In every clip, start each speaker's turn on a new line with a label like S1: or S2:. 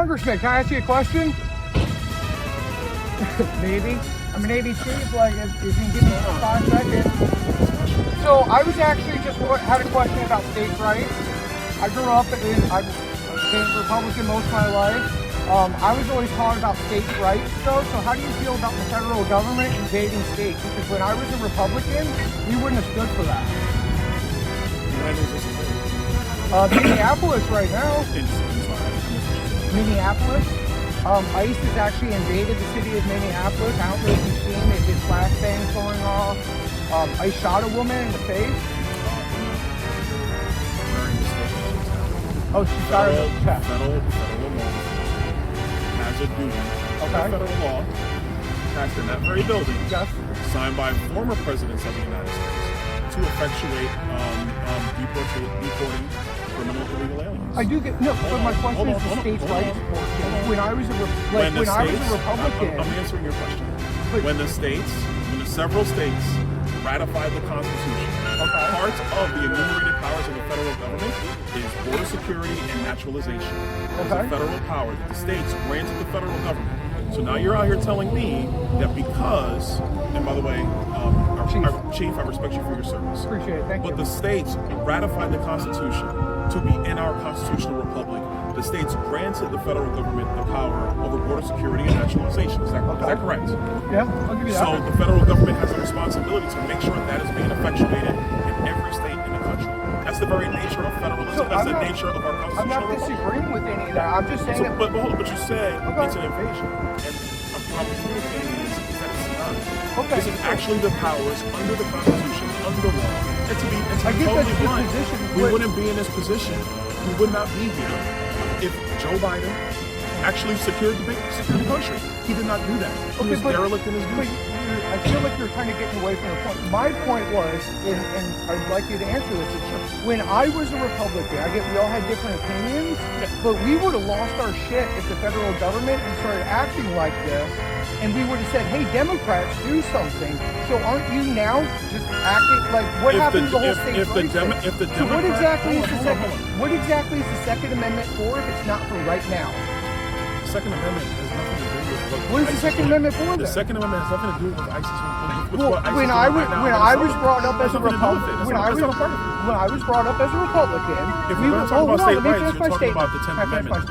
S1: Congressman, can I ask you a question? Maybe. I'm an Navy chief, like, if you can give me 5 seconds. So, I was actually just had a question about states' rights. I grew up I've been Republican most of my life. I was always taught about states' rights, though. So how do you feel about the federal government invading states? Because when I was a Republican, we wouldn't have stood for that. Minneapolis right now. Minneapolis. ICE has actually invaded the city of Minneapolis. I don't know if you've seen it. There's flashbangs going off. ICE shot a woman in the face. Oh, she shot her in the chest.
S2: Federal law has a duty.
S1: Okay.
S2: Federal law passed in that very building,
S1: Yes.
S2: signed by former presidents of the United States to effectuate deporting criminal illegal aliens.
S1: I do get but my question is the states' rights portion. When I was a Republican,
S2: I'm answering your question. When the several states ratified the Constitution, part of the enumerated powers of the federal government is border security and naturalization. It's a federal power that the states granted the federal government. So now you're out here telling me that because, and by the way, Chief, I respect you for your service.
S1: Appreciate it, thank you.
S2: But the states ratified the Constitution to be in our constitutional republic. The states granted the federal government the power over border security and naturalization. Is that correct?
S1: Yeah, I'll give you that.
S2: So the federal government has a responsibility to make sure that is being effectuated in every state in the country. That's the very nature of federalism.
S1: So
S2: That's the nature of our constitutional
S1: I'm not
S2: republic.
S1: disagreeing with any of that. I'm just saying that.
S2: But hold on, but you said it's an invasion. And I'm communicating is that it's not. This is actually the powers under the Constitution, under law. And to be totally blunt, we wouldn't be in this position. We would not be here if Joe Biden actually secured the country. He did not do that. He was derelict in his duty.
S1: I feel like you're kind of getting away from the point. My point was, and I'd like you to answer this, when I was a Republican, I get we all had different opinions, but we would have lost our shit if the federal government had started acting like this, and we would have said, hey, Democrats, do something. So aren't you now just acting like, what happened to the whole state's rights? So what exactly is the Second Amendment for if it's not for right now?
S2: The Second Amendment has nothing to do with
S1: what is the Second Amendment for?
S2: The Second Amendment has nothing to do with ISIS.
S1: When I was brought up as a Republican, when I was brought up as a Republican,
S2: if we were talking about state rights, you're talking about the 10th Amendment.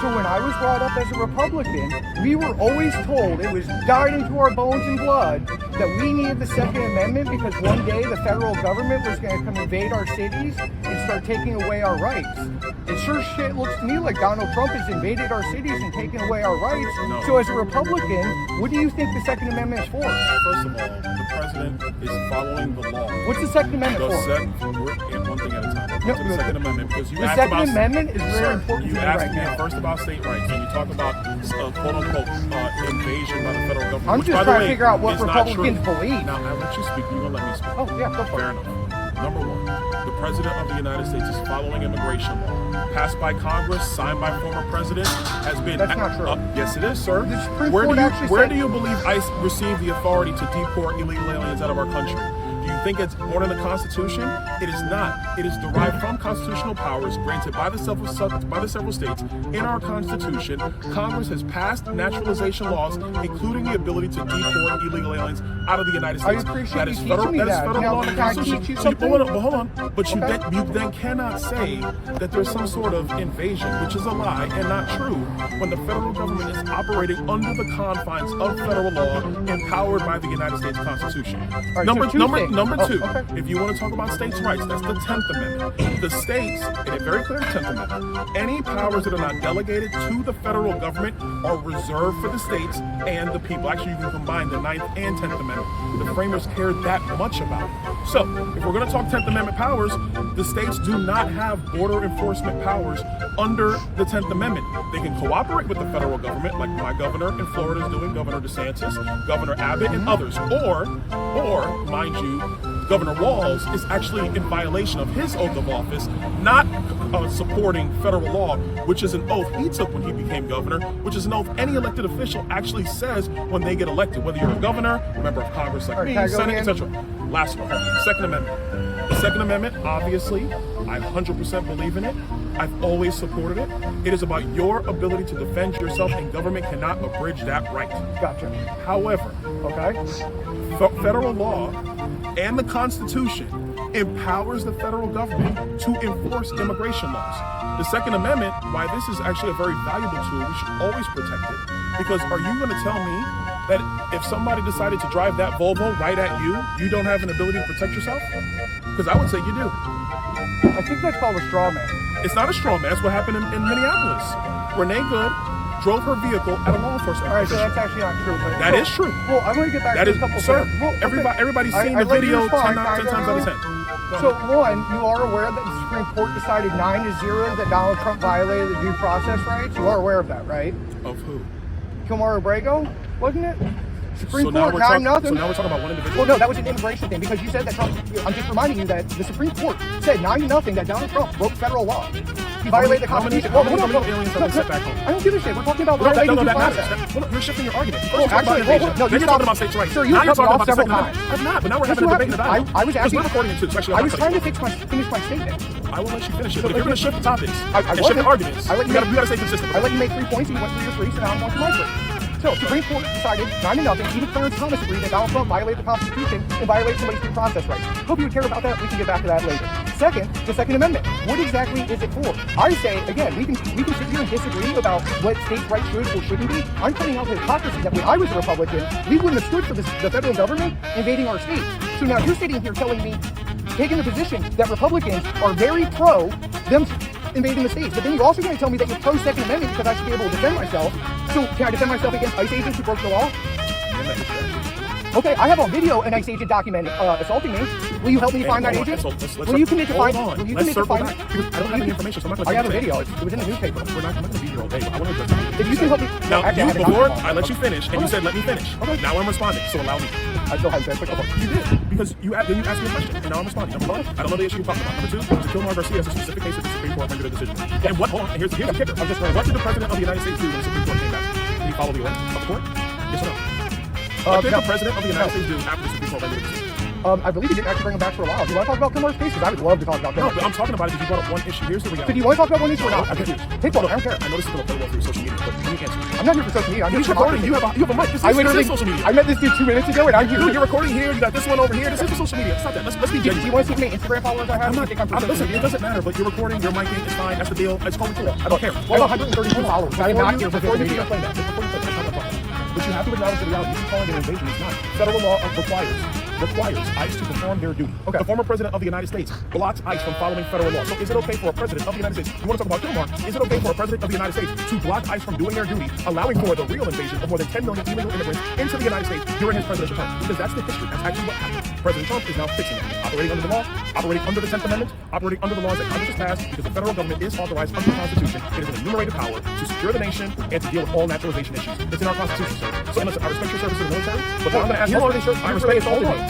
S1: So when I was brought up as a Republican, we were always told, it was dyed into our bones and blood, that we needed the Second Amendment because one day the federal government was going to come invade our cities and start taking away our rights. It sure shit looks to me like Donald Trump has invaded our cities and taken away our rights.
S2: No.
S1: So as a Republican, what do you think the Second Amendment is for?
S2: First of all, the president is following the law.
S1: What's the Second Amendment for?
S2: And one thing at a time. The Second Amendment, because you
S1: the
S2: asked
S1: Second
S2: about,
S1: Amendment is very important
S2: you
S1: to me
S2: asked
S1: right
S2: me
S1: now.
S2: first about state rights, and you talk about quote unquote invasion by the federal government.
S1: I'm
S2: which,
S1: just
S2: by the
S1: trying
S2: way,
S1: to figure out what
S2: is not
S1: Republicans
S2: true.
S1: believe.
S2: Now, I let you speak. You're gonna let me speak.
S1: Oh yeah, go for
S2: Fair
S1: it.
S2: enough. Number one, the president of the United States is following immigration law, passed by Congress, signed by former presidents, has been.
S1: That's not true.
S2: Yes, it is, sir.
S1: The Supreme Court actually
S2: where
S1: said-
S2: do you believe ICE received the authority to deport illegal aliens out of our country? Do you think it's born in the Constitution? It is not. It is derived from constitutional powers granted by the several states in our Constitution. Congress has passed naturalization laws, including the ability to deport illegal aliens out of the United States.
S1: I appreciate
S2: that is
S1: you
S2: federal.
S1: teaching me
S2: That is
S1: that.
S2: federal
S1: Now,
S2: law in the
S1: can I
S2: Constitution.
S1: teach you
S2: So
S1: something?
S2: hold on. But you then cannot say that there's some sort of invasion, which is a lie and not true, when the federal government is operating under the confines of federal law, empowered by the United States Constitution.
S1: Right,
S2: Number
S1: so
S2: two.
S1: okay.
S2: If you want to talk about states' rights, that's the 10th Amendment. The states, in a very clear 10th Amendment, any powers that are not delegated to the federal government are reserved for the states and the people. Actually, you can combine the 9th and 10th Amendment. The framers cared that much about it. So, if we're going to talk 10th Amendment powers, the states do not have border enforcement powers under the 10th Amendment. They can cooperate with the federal government, like my governor in Florida is doing, Governor DeSantis, Governor Abbott, and others. Or, mind you, Governor Walz is actually in violation of his oath of office, not supporting federal law, which is an oath he took when he became governor, which is an oath any elected official actually says when they get elected, whether you're a governor, a member of Congress like me, Senate, etc. Last one, Second Amendment. The Second Amendment, obviously, I 100% believe in it. I've always supported it. It is about your ability to defend yourself, and government cannot abridge that right.
S1: Gotcha.
S2: However,
S1: Okay.
S2: federal law and the Constitution empowers the federal government to enforce immigration laws. The Second Amendment, why this is actually a very valuable tool, we should always protect it. Because are you going to tell me that if somebody decided to drive that Volvo right at you, you don't have an ability to protect yourself? Because I would say you do.
S1: I think that's called a straw man.
S2: It's not a straw man. That's what happened in Minneapolis. Renee Good drove her vehicle at a law enforcement
S1: All right, so
S2: position.
S1: that's actually not true. But
S2: That is true.
S1: Well, I'm going to get back
S2: That
S1: to
S2: is,
S1: a couple
S2: sir,
S1: things. Well, okay.
S2: everybody's seen
S1: I
S2: the
S1: read your
S2: video 10
S1: response.
S2: times out of 10.
S1: So, one, you are aware that the Supreme Court decided 9-0 that Donald Trump violated the due process rights? You are aware of that, right?
S2: Of who?
S1: Kilmar Abrego, wasn't it? Supreme
S2: So now
S1: Court,
S2: we're
S1: 9-0.
S2: So now we're talking about one individual?
S1: Well, no, that was an immigration thing because you said that Trump. I'm just reminding you that the Supreme Court said 9-0 that Donald Trump broke federal law. He violated the Constitution.
S2: How many aliens have we sent back home?
S1: I don't give a shit. We're talking about
S2: No,
S1: violating due
S2: that
S1: process.
S2: matters. You're shifting your argument.
S1: Well, actually,
S2: then you're talking about states' rights.
S1: Sir, you
S2: now you're
S1: cut me
S2: talking
S1: off
S2: about the
S1: several
S2: Second Amendment.
S1: times.
S2: I'm not, but now we're
S1: Yes,
S2: having a
S1: you
S2: debate in the dialogue.
S1: I was
S2: Because
S1: asking.
S2: we're recording it too, so actually
S1: I was trying to
S2: finish
S1: finish my statement.
S2: I will let you finish it.
S1: So
S2: But if you're going to shift the topics
S1: I
S2: and shift the
S1: wasn't.
S2: arguments,
S1: I let
S2: you
S1: you
S2: got to stay consistent.
S1: I let you make 3 points and you went through your 3, so now I'm going to my 3. So, Supreme Court decided 9-0. Even Clarence Thomas agreed that Donald Trump violated the Constitution and violated somebody's due process rights. Hope you would care about that. We can get back to that later. Second, the Second Amendment. What exactly is it for? I say, again, we can sit here and disagree about what states' rights should or shouldn't be. I'm pointing out the hypocrisy that when I was a Republican, we wouldn't have stood for the federal government invading our states. So now you're sitting here telling me, taking the position that Republicans are very pro them invading the states. But then you're also going to tell me that you're pro Second Amendment because I should be able to defend myself. So can I defend myself against ICE agents who broke the law? Okay, I have on video an ICE agent document assaulting me. Will you help me find that agent? Will you commit to find? Will you commit to find?
S2: I don't have any information, so I'm not going to.
S1: I have a video. It was in the newspaper.
S2: I'm not going to be here all day. But I want to address.
S1: If you can help me.
S2: Now,
S1: Actually,
S2: you, before I let you
S1: Okay.
S2: finish, and you said let me finish.
S1: Okay.
S2: Now I'm responding, so allow me.
S1: I still have that quick.
S2: You did, because then you asked me a question, and now I'm responding. Number one, I don't know the issue you're talking about. Number two, to Kilmar Garcia is a specific case of the Supreme Court rendered a decision. And what? Hold on, here's the kicker. I'm just wondering, what did the President of the United States do when the Supreme Court came back? Did he follow the order of the court? Yes or no? What did the President of the United States do after the Supreme Court rendered a decision?
S1: I believe he didn't actually bring him back for a while. Do you want to talk about Kilmar's case? Because I would love to talk about
S2: No,
S1: Kilmar's
S2: but I'm talking about it because you brought up one issue. Here's the
S1: So
S2: reality.
S1: do you want to talk about one issue or not?
S2: I'm confused.
S1: Take one. I don't care.
S2: I know this is going to play well for your social media, but can you answer?
S1: I'm not here for social media. I'm here
S2: He's
S1: for
S2: recording.
S1: democracy.
S2: You have a mic. This
S1: I
S2: is
S1: literally,
S2: social media.
S1: I met this dude 2 minutes ago and I'm here.
S2: Dude, you're recording here. You got this one over here. This is for social media. Stop that. Let's be
S1: Do
S2: genuine.
S1: you want to see how many Instagram followers I have?
S2: I'm not.
S1: You think I'm for social
S2: Listen,
S1: media?
S2: it doesn't matter. But you're recording. You're micing. It's fine. That's the deal. It's totally cool. I don't care.
S1: I have 132 followers. I am not here for
S2: Before
S1: social
S2: you
S1: media.
S2: play that, before you play that, that's not what I'm talking about. But you have to acknowledge the reality. You keep calling it an invasion. It's not. Federal law requires ICE to perform their duty.
S1: Okay.
S2: The former president of the United States blocks ICE from following federal law. So is it okay for a president of the United States? You want to talk about Kilmar? Is it okay for a president of the United States to block ICE from doing their duty, allowing for the real invasion of more than 10 million illegal immigrants into the United States during his presidential term? Because that's the history. That's actually what happened. President Trump is now fixing it. Operating under the law, operating under the 10th Amendment, operating under the laws that Congress has passed, because the federal government is authorized under the Constitution. It is an enumerated power to secure the nation and to deal with all naturalization issues. It's in our Constitution, sir. So listen, I respect your service to the military, but what I'm going to ask you,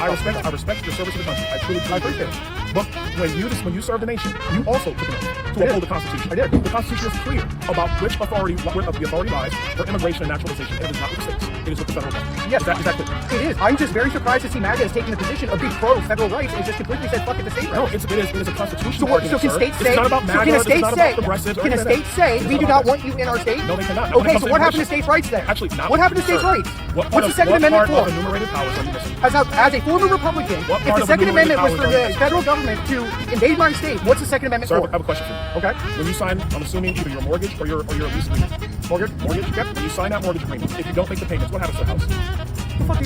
S2: I respect your service to the country. I truly appreciate it. But when you serve the nation, you also took an oath to uphold the Constitution.
S1: I did.
S2: The Constitution is clear about where the authority lies for immigration and naturalization. It is not with the states. It is with the federal government.
S1: Yes,
S2: is that clear?
S1: It is. I'm just very surprised to see MAGA is taking the position of being pro federal rights and just completely said fuck it to state
S2: No,
S1: rights.
S2: it is a constitutional
S1: So
S2: argument,
S1: can
S2: sir.
S1: states
S2: This
S1: say?
S2: is not about
S1: So
S2: MAGA.
S1: can a
S2: This is
S1: state
S2: not
S1: say?
S2: about progressives or
S1: Can a
S2: any of
S1: state
S2: that.
S1: say
S2: This
S1: we
S2: is
S1: do
S2: about
S1: not
S2: that.
S1: want you in our state?
S2: No, they cannot.
S1: Okay, so what happened to states' rights then?
S2: Actually, not
S1: What happened to states'
S2: sir.
S1: rights?
S2: What's
S1: What's the Second Amendment
S2: part
S1: for?
S2: of enumerated powers are you missing?
S1: As a former Republican,
S2: What
S1: if
S2: part
S1: the
S2: of
S1: Second
S2: enumerated
S1: Amendment was for
S2: powers are you
S1: the
S2: missing?
S1: federal government to invade my state, what's the Second Amendment
S2: Sir, I
S1: for?
S2: have a question for you.
S1: Okay.
S2: When you sign, I'm assuming either your mortgage or your lease agreement. Mortgage? Yep. When you sign that mortgage agreement, if you don't make the payments, what happens to the house?
S1: The fuck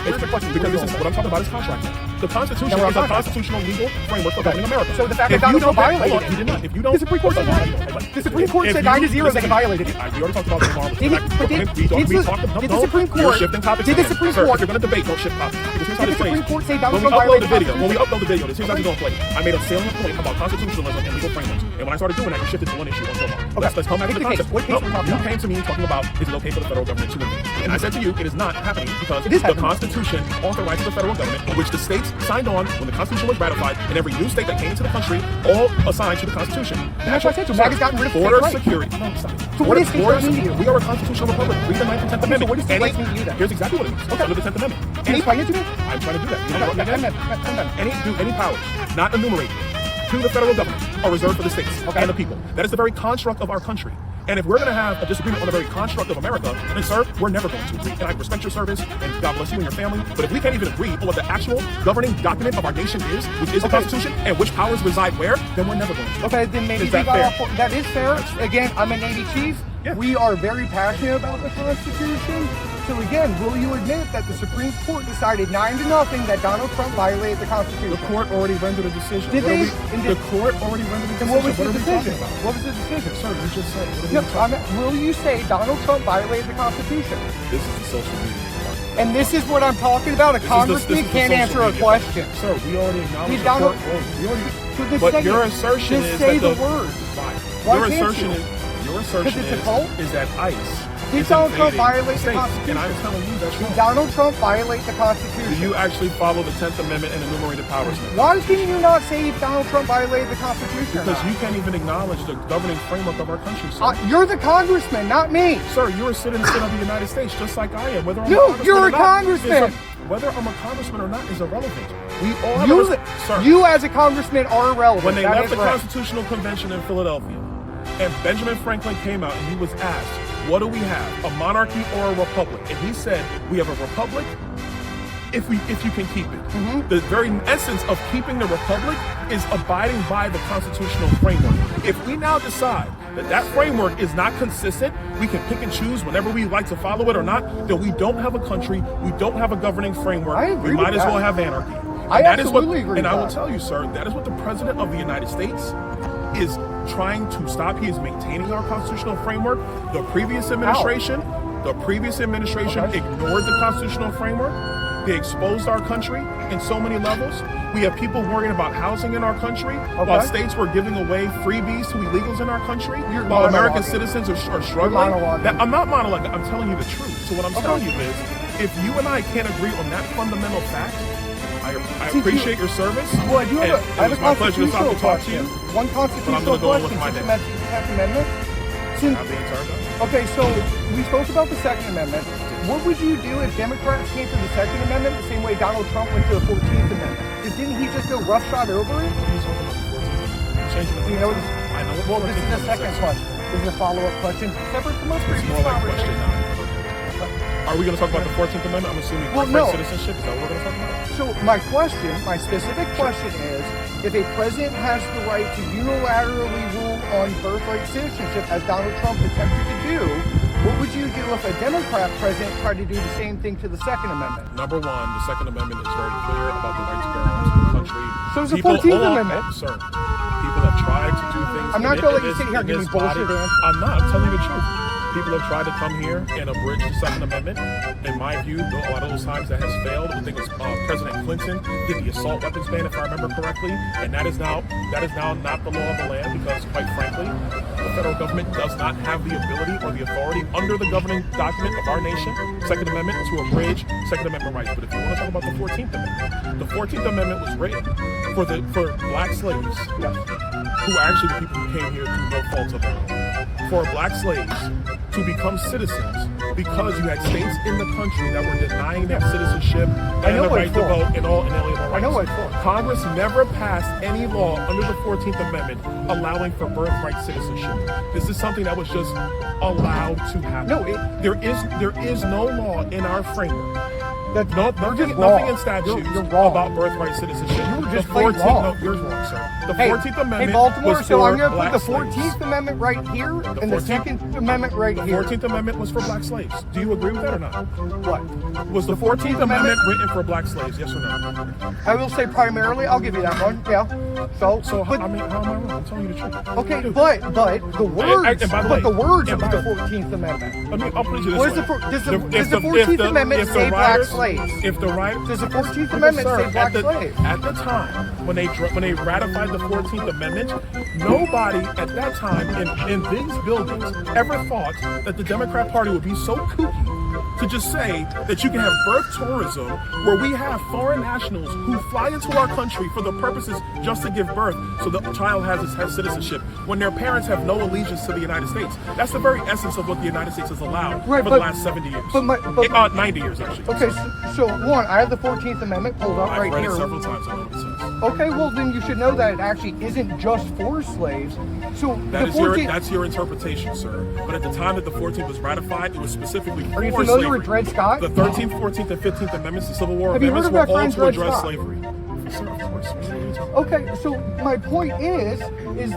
S1: where's the question?
S2: Because this is what I'm talking about is contract. The Constitution
S1: No,
S2: is a
S1: contract.
S2: constitutional legal framework for governing America.
S1: So the fact
S2: If
S1: that
S2: you
S1: Donald
S2: don't
S1: Trump
S2: hold
S1: violated
S2: on,
S1: it.
S2: you did not. If you don't,
S1: The Supreme Court said
S2: that.
S1: The Supreme Court
S2: If
S1: said
S2: you-
S1: 9-0 that he
S2: listen,
S1: violated it.
S2: We already talked about tomorrow.
S1: Did the Supreme
S2: You're
S1: Court?
S2: shifting topics.
S1: Did the
S2: again.
S1: Supreme
S2: Sir,
S1: Court?
S2: if you're going to debate, don't shift topics. Because here's how
S1: Did
S2: this
S1: the Supreme
S2: plays.
S1: Court say
S2: When
S1: Donald
S2: we
S1: Trump
S2: upload the
S1: violated
S2: video,
S1: the
S2: when we upload the video, this is how it's going to play. I made a salient point about constitutionalism and legal frameworks. And when I started doing that, you shifted to one issue on Kilmar. Let's come back to the
S1: Pick the case.
S2: concept.
S1: What case are we talking
S2: You
S1: about?
S2: came to me talking about is it okay for the federal government to invade? And I said to you, it is not happening because
S1: It is
S2: the
S1: happening.
S2: Constitution authorizes the federal government, which the states signed on when the Constitution was ratified, and every new state that came into the country all assigned to the Constitution.
S1: That's what I said. So MAGA's gotten rid of
S2: border
S1: state rights.
S2: security. No, stop it.
S1: So what is state
S2: Border
S1: rights mean to you?
S2: We are a constitutional republic. Read the 9th and 10th
S1: Okay, so
S2: Amendment.
S1: what does state rights mean to you then?
S2: Here's exactly what it means.
S1: Okay.
S2: Under the 10th Amendment.
S1: Can you explain it to me?
S2: I'm trying to do that. You
S1: Okay,
S2: want me to
S1: okay,
S2: any powers, not enumerated. to the federal government are reserved for the states and the people. That is the very construct of our country. And if we're going to have a disagreement on the very construct of America, then, sir, we're never going to agree. And I respect your service, and God bless you and your family. But if we can't even agree on what the actual governing document of our nation is, which is the Constitution, and which powers reside where, then we're never going to.
S1: Okay, then maybe
S2: is that fair?
S1: That is fair. Again, I'm a Navy chief.
S2: Yeah.
S1: We are very passionate about the Constitution. So again, will you admit that the Supreme Court decided 9-0 that Donald Trump violated the Constitution?
S2: The court already rendered a decision.
S1: Did they?
S2: The court already rendered a decision.
S1: And what was the
S2: What are we
S1: decision?
S2: talking about?
S1: What was the decision?
S2: Sir, you just said.
S1: Will you say Donald Trump violated the Constitution?
S2: This is the social media.
S1: And this is what I'm talking about. A congressman can't answer a question.
S2: Sir, we already acknowledged the
S1: Donald-
S2: court. We already.
S1: So
S2: But your assertion
S1: just
S2: is
S1: say
S2: that
S1: the word.
S2: Why?
S1: Why
S2: Your
S1: can't
S2: assertion
S1: you?
S2: is. Your assertion
S1: Because it's a cult?
S2: is that ICE.
S1: Did
S2: is
S1: Donald Trump
S2: invading
S1: violate the
S2: states,
S1: Constitution?
S2: And I'm telling you that's wrong.
S1: Did Donald Trump violate the Constitution?
S2: Do you actually follow the 10th Amendment and enumerated powers?
S1: Why can you not say if Donald Trump violated the Constitution? or
S2: Because
S1: not?
S2: you can't even acknowledge the governing framework of our country, sir.
S1: You're the congressman, not me.
S2: Sir, you're a citizen of the United States, just like I am. Whether I'm
S1: No,
S2: a congressman
S1: you're
S2: or
S1: a
S2: not
S1: congressman.
S2: whether I'm a congressman or not is irrelevant. We all have sir.
S1: You as a congressman are irrelevant.
S2: When they
S1: That
S2: left
S1: is
S2: the
S1: right.
S2: Constitutional Convention in Philadelphia, and Benjamin Franklin came out and he was asked, what do we have, a monarchy or a republic? And he said, we have a republic if you can keep it.
S1: Mm-hmm.
S2: The very essence of keeping the republic is abiding by the constitutional framework. If we now decide that that framework is not consistent, we can pick and choose whenever we like to follow it or not, then we don't have a country, we don't have a governing framework,
S1: I agree
S2: we might
S1: with
S2: as well
S1: that.
S2: have anarchy.
S1: I
S2: And that is
S1: absolutely agree
S2: And
S1: with
S2: I will
S1: that.
S2: tell you, sir, that is what the President of the United States is trying to stop. He is maintaining our constitutional framework. The previous administration ignored the constitutional framework. They exposed our country in so many levels. We have people worrying about housing in our country, while states were giving away freebies to illegals in our country, while American citizens are struggling. I'm not monologuing. I'm telling you the truth. So what I'm telling you is, if you and I can't agree on that fundamental fact, I appreciate your service.
S1: Well, I do have
S2: I have a constitutional question.
S1: One constitutional question. Second Amendment. Okay, so we spoke about the Second Amendment. What would you do if Democrats came to the Second Amendment the same way Donald Trump went to the 14th Amendment? Didn't he just go roughshod over it? You know, well, this is the second question. This is a follow-up question, separate from us.
S2: It's more like question 9. Are we going to talk about the 14th Amendment? I'm assuming citizenship. Is that what we're going to talk about?
S1: So my specific question is, if a president has the right to unilaterally rule on birthright citizenship, as Donald Trump attempted to do, what would you do if a Democrat president tried to do the same thing to the Second Amendment?
S2: Number one, the Second Amendment is very clear about the right to bear arms in the country.
S1: So is the 14th Amendment.
S2: Sir, people have tried to do things.
S1: I'm not going to let you sit here and give me bullshit answers.
S2: I'm not. I'm telling you the truth. People have tried to come here and abridge the Second Amendment. In my view, a lot of those times that has failed. I think it was President Clinton did the assault weapons ban, if I remember correctly, and that is now not the law of the land because, quite frankly, the federal government does not have the ability or the authority under the governing document of our nation, Second Amendment, to abridge Second Amendment rights. But if you want to talk about the 14th Amendment, the 14th Amendment was written for black slaves, who are actually the people who came here through no fault of their own, for black slaves to become citizens because you had states in the country that were denying that citizenship and the right to vote and all inalienable rights.
S1: I know what for.
S2: Congress never passed any law under the 14th Amendment allowing for birthright citizenship. This is something that was just allowed to happen.
S1: No,
S2: there is no law in our framework.
S1: Nothing
S2: in statutes
S1: you're wrong.
S2: about birthright citizenship.
S1: You were just
S2: the 14th,
S1: wrong.
S2: No, you're wrong, sir. The 14th Amendment
S1: Baltimore,
S2: was
S1: so
S2: for
S1: I'm going to
S2: black
S1: put the
S2: slaves.
S1: 14th Amendment right here and the 2nd Amendment right here.
S2: The 14th Amendment was for black slaves. Do you agree with that or not?
S1: What?
S2: Was the 14th Amendment written for black slaves, yes or no?
S1: I will say primarily, I'll give you that one, yeah.
S2: So how am I wrong? I'm telling you the truth.
S1: Okay, but the words,
S2: and by the way,
S1: the words
S2: and
S1: of
S2: by
S1: the 14th Amendment.
S2: I'll put it this
S1: What is
S2: way.
S1: does the 14th Amendment say black slaves?
S2: If the right,
S1: Does the 14th Amendment say black slaves?
S2: At the time, when they ratified the 14th Amendment, nobody at that time in these buildings ever thought that the Democrat Party would be so kooky to just say that you can have birth tourism where we have foreign nationals who fly into our country for the purposes just to give birth so the child has citizenship when their parents have no allegiance to the United States. That's the very essence of what the United States has allowed for the last 70 years. 90 years, actually.
S1: Okay, so one, I have the 14th Amendment pulled up right
S2: I've read
S1: here.
S2: it several times. I know what it says.
S1: Okay, well then you should know that it actually isn't just for slaves. So
S2: that's your interpretation, sir. But at the time that the 14th was ratified, it was specifically for
S1: Are you familiar
S2: slavery.
S1: with Dred Scott?
S2: The 13th, 14th, and 15th Amendments, the Civil War
S1: Have you
S2: Amendments,
S1: heard of
S2: were
S1: my
S2: all
S1: friend
S2: to
S1: Dred
S2: address
S1: Scott?
S2: slavery. Sir, of course.
S1: Okay, so my point is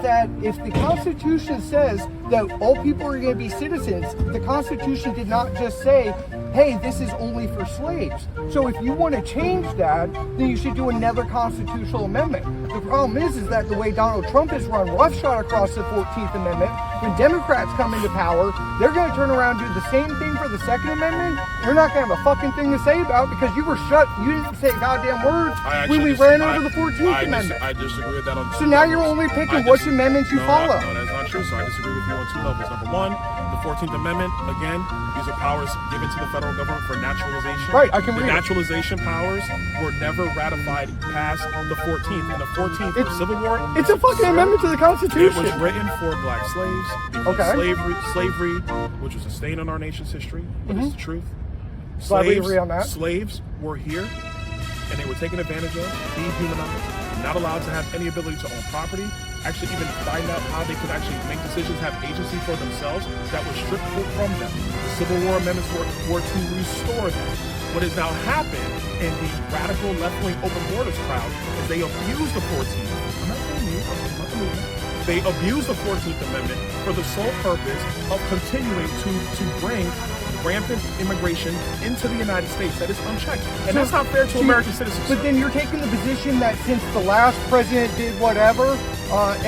S1: that if the Constitution says that all people are going to be citizens, the Constitution did not just say, hey, this is only for slaves. So if you want to change that, then you should do another constitutional amendment. The problem is that the way Donald Trump has run roughshod across the 14th Amendment, when Democrats come into power, they're going to turn around and do the same thing for the Second Amendment. You're not going to have a fucking thing to say about it because you were shut. You didn't say a goddamn word when we ran over the 14th Amendment.
S2: I disagree with that on
S1: So now you're only picking which amendments you follow.
S2: No, that's not true. So I disagree with you on two levels. Number one, the 14th Amendment, again, these are powers given to the federal government for naturalization.
S1: Right, I can read
S2: The
S1: it.
S2: naturalization powers were never ratified past the 14th. And the 14th, the Civil War.
S1: It's a fucking amendment to the
S2: It
S1: Constitution.
S2: was written for black slaves because
S1: Okay.
S2: slavery, which was a stain on our nation's history, but it's the truth.
S1: Glad we agree on that.
S2: Slaves were here, and they were taken advantage of, dehumanized, not allowed to have any ability to own property, actually even find out how they could actually make decisions, have agency for themselves, that was stripped from them. The Civil War Amendments were to restore them. What has now happened in the radical left-wing open borders crowd is they abuse the 14th. I'm not saying you, I'm not the movement. They abuse the 14th Amendment for the sole purpose of continuing to bring rampant immigration into the United States that is unchecked. And that's not fair to American citizens.
S1: But then you're taking the position that since the last president did whatever,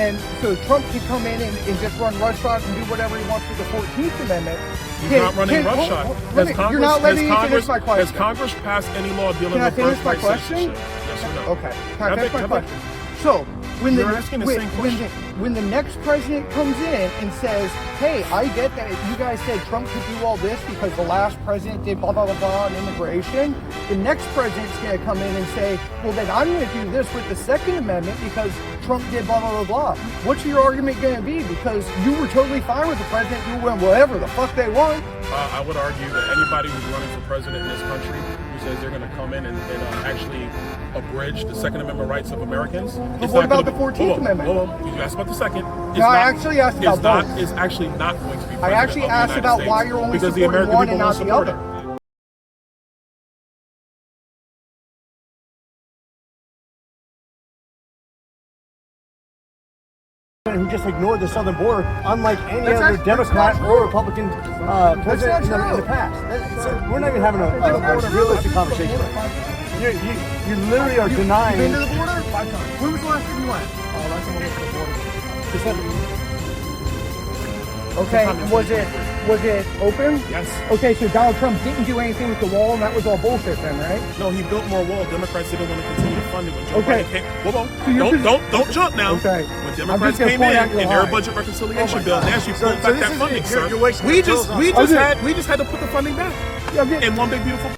S1: and so Trump can come in and just run roughshod and do whatever he wants with the 14th Amendment.
S2: He's not running roughshod.
S1: You're not letting me finish my question.
S2: Has Congress passed any law dealing
S1: Can I
S2: with
S1: finish my
S2: birthright
S1: question?
S2: citizenship? Yes or no?
S1: Okay. Can I finish my
S2: Have
S1: question? So, when
S2: You're asking the same question.
S1: when the next president comes in and says, hey, I get that you guys said Trump could do all this because the last president did blah, blah, blah, blah on immigration, the next president's going to come in and say, well, then I'm going to do this with the Second Amendment because Trump did blah, blah, blah, blah. What's your argument going to be? Because you were totally fine with the president doing whatever the fuck they want.
S2: I would argue that anybody who's running for president in this country who says they're going to come in and actually abridge the Second Amendment rights of Americans.
S1: But what about the 14th Amendment?
S2: You asked about the second.
S1: No, I actually asked about both.
S2: It's actually not going to be president
S1: I actually
S2: of the
S1: asked
S2: United
S1: about
S2: States
S1: why you're only
S2: because the
S1: supporting
S2: American
S1: one
S2: people
S1: and
S2: won't
S1: not the
S2: support
S1: other.
S2: it.
S3: Who just ignored the southern border, unlike any
S1: That's
S3: other
S1: not
S3: Democrat
S1: true.
S3: or Republican president
S1: not
S3: in the
S1: true.
S3: past. We're not even having a realistic conversation right now. You literally are denying.
S1: Been to the border? 5 times. When was the last time you went? Last time I went to the border.
S3: December.
S1: Okay, and was it open?
S2: Yes.
S1: Okay, so Donald Trump didn't do anything with the wall, and that was all bullshit then, right?
S2: No, he built more wall. Democrats didn't want to continue to fund it when Joe
S1: Okay.
S2: Biden came. Whoa,
S1: So you're
S2: don't jump now.
S1: Okay.
S2: When
S1: I'm
S2: Democrats
S1: just gonna
S2: came
S1: point
S2: in
S1: out your
S2: their
S1: lie.
S2: budget reconciliation
S3: my
S2: bill,
S3: God.
S2: they actually
S3: So
S2: pulled back
S3: this
S2: that
S3: is-
S2: funding,
S3: you're
S2: sir.
S3: wasting
S2: We
S3: your
S2: just
S3: bills on-
S2: we
S1: Okay.
S2: just had to put the funding back
S1: Yeah,
S2: in one big beautiful